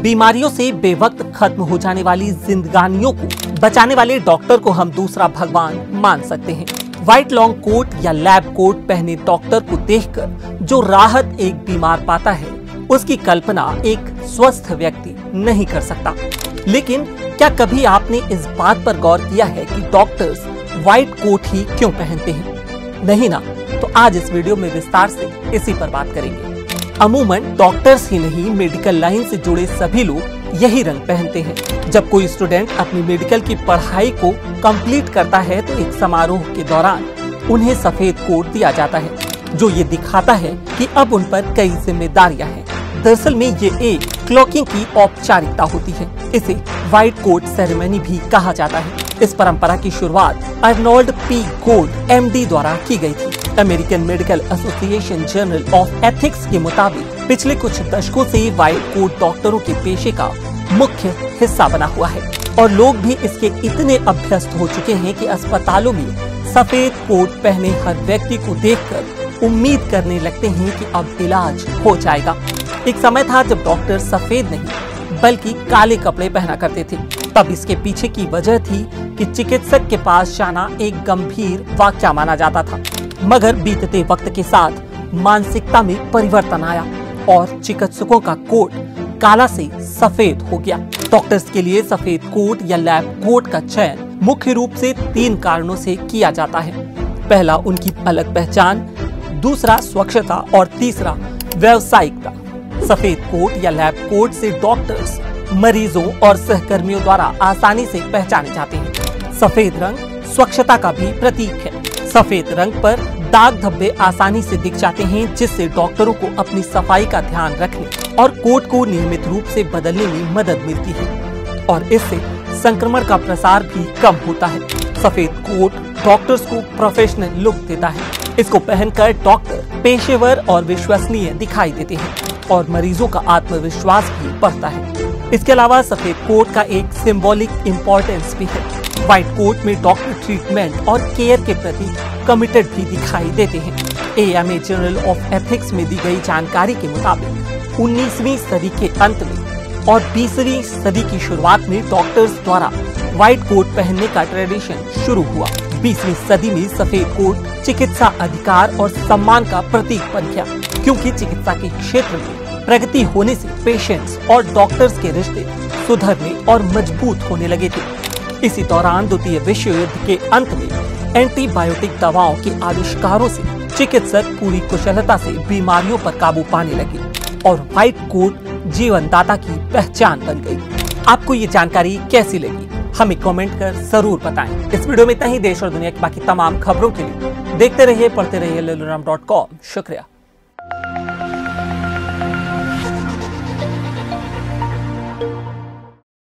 बीमारियों से बेवक्त खत्म हो जाने वाली जिंदगानियों को बचाने वाले डॉक्टर को हम दूसरा भगवान मान सकते हैं। व्हाइट लॉन्ग कोट या लैब कोट पहने डॉक्टर को देखकर जो राहत एक बीमार पाता है, उसकी कल्पना एक स्वस्थ व्यक्ति नहीं कर सकता। लेकिन क्या कभी आपने इस बात पर गौर किया है कि डॉक्टर्स व्हाइट कोट ही क्यों पहनते हैं? नहीं ना? तो आज इस वीडियो में विस्तार से इसी पर बात करेंगे। अमूमन डॉक्टर्स ही नहीं, मेडिकल लाइन से जुड़े सभी लोग यही रंग पहनते हैं। जब कोई स्टूडेंट अपनी मेडिकल की पढ़ाई को कंप्लीट करता है तो एक समारोह के दौरान उन्हें सफेद कोट दिया जाता है, जो ये दिखाता है कि अब उन पर कई जिम्मेदारियां हैं। दरअसल में ये एक क्लॉकिंग की औपचारिकता होती है। इसे व्हाइट कोट सेरेमनी भी कहा जाता है। इस परंपरा की शुरुआत अर्नोल्ड पी गोल्ड MD द्वारा की गई थी। American medical association journal of ethics के मुताबिक पिछले कुछ दशकों से व्हाइट कोट डॉक्टरों के पेशे का मुख्य हिस्सा बना हुआ है और लोग भी इसके इतने अभ्यस्त हो चुके हैं कि अस्पतालों में सफेद कोट पहने हर व्यक्ति को देखकर उम्मीद करने लगते हैं कि अब इलाज हो जाएगा। एक समय था जब डॉक्टर सफेद नहीं बल्कि काले कपड़े पहना करते थे। तब इसके पीछे की वजह थी कि चिकित्सक के पास जाना एक गंभीर वाकया माना जाता था। मगर बीतते वक्त के साथ मानसिकता में परिवर्तन आया और चिकित्सकों का कोट काला से सफेद हो गया। डॉक्टर्स के लिए सफेद कोट या लैब कोट का चयन मुख्य रूप से 3 कारणों से किया जाता है। पहला उनकी अलग पहचान, दूसरा स्वच्छता और तीसरा व्यावसायिकता। सफेद कोट या लैब कोट से डॉक्टर्स मरीजों और सहकर्मियों द्वारा आसानी से पहचाने जाते हैं। सफेद रंग स्वच्छता का भी प्रतीक है। सफेद रंग पर दाग धब्बे आसानी से दिख जाते हैं, जिससे डॉक्टरों को अपनी सफाई का ध्यान रखने और कोट को नियमित रूप से बदलने में मदद मिलती है और इससे संक्रमण का प्रसार भी कम होता है। सफेद कोट डॉक्टर्स को प्रोफेशनल लुक देता है। इसको पहनकर डॉक्टर पेशेवर और विश्वसनीय दिखाई देते हैं और मरीजों का आत्मविश्वास भी बढ़ता है। इसके अलावा सफेद कोट का एक सिंबॉलिक इम्पोर्टेंस भी है। व्हाइट कोट में डॉक्टर ट्रीटमेंट और केयर के प्रति कमिटेड भी दिखाई देते हैं। AMA जर्नल ऑफ एथिक्स में दी गई जानकारी के मुताबिक 19वीं सदी के अंत में और 20वीं सदी की शुरुआत में डॉक्टर्स द्वारा व्हाइट कोट पहनने का ट्रेडिशन शुरू हुआ। 20वीं सदी में सफेद कोट चिकित्सा अधिकार और सम्मान का प्रतीक बन गया, क्योंकि चिकित्सा के क्षेत्र में प्रगति होने से पेशेंट्स और डॉक्टर्स के रिश्ते सुधरने और मजबूत होने लगे थे। इसी दौरान द्वितीय विश्व युद्ध के अंत में एंटीबायोटिक दवाओं के आविष्कारों से चिकित्सक पूरी कुशलता से बीमारियों पर काबू पाने लगे और व्हाइट कोट जीवनदाता की पहचान बन गई। आपको ये जानकारी कैसी लगी? हमें कमेंट कर जरूर बताएं। इस वीडियो में इतना ही। देश और दुनिया की बाकी तमाम खबरों के लिए देखते रहिए, पढ़ते रहिए leluraam.com। शुक्रिया।